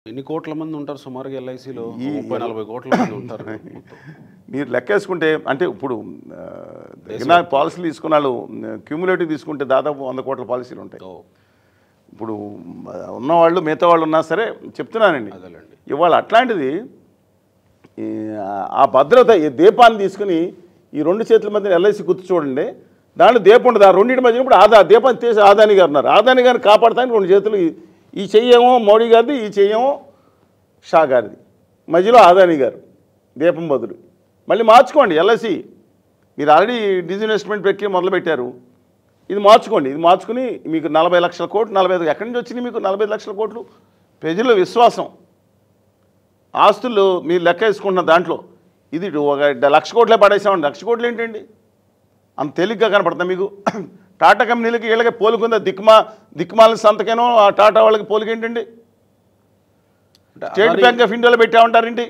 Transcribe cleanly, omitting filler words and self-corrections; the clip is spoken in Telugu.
ఎన్ని కోట్ల మంది ఉంటారు సుమారుగా ఎల్ఐసిలో? 30-40 కోట్ల మంది ఉంటారు. మీరు లెక్కేసుకుంటే అంటే ఇప్పుడు పాలసీలు తీసుకున్న వాళ్ళు క్యూములేటివ్ తీసుకుంటే దాదాపు 100 కోట్ల పాలసీలు ఉంటాయి. ఇప్పుడు ఉన్నవాళ్ళు మిగతా వాళ్ళు ఉన్నా సరే చెప్తున్నానండి. ఇవాళ అట్లాంటిది ఆ భద్రత ఈ దీపాన్ని తీసుకుని ఈ రెండు చేతుల మధ్య ఎల్ఐసి గుర్తు చూడండి, దాంట్లో దీపం ఉండదు. ఆ రెండింటి మధ్య ఇప్పుడు దీపాన్ని తీసి ఆదాని గారు ఉన్నారు. ఆదాని గారిని కాపాడతానికి రెండు చేతులు, ఈ చెయ్యేమో మోడీ గారిది, ఈ చెయ్యేమో షా గారిది, మధ్యలో ఆదాని గారు దీపం బదులు. మళ్ళీ మార్చుకోండి ఎల్ఐసి. మీరు ఆల్రెడీ డిజిన్వెస్ట్మెంట్ ప్రక్రియ మొదలుపెట్టారు, ఇది మార్చుకోండి. ఇది మార్చుకుని మీకు 40 లక్షల కోట్లు, 45 ఎక్కడి నుంచి వచ్చినాయి మీకు 45 లక్షల కోట్లు? ప్రజల విశ్వాసం, ఆస్తులు మీరు లెక్క వేసుకుంటున్న దాంట్లో ఇది 1 లక్ష కోట్లే పడేసామండి. 1 లక్ష కోట్లు ఏంటండి అంత తేలిగ్గా కనపడుతుంది మీకు? టాటా కంపెనీలకి వీళ్ళకి పోలికుందా? దిక్మాల సంతకేనో ఆ టాటా వాళ్ళకి పోలికేంటండి? స్టేట్ బ్యాంక్ ఆఫ్ ఇండియాలో పెట్టామంటారేంటి?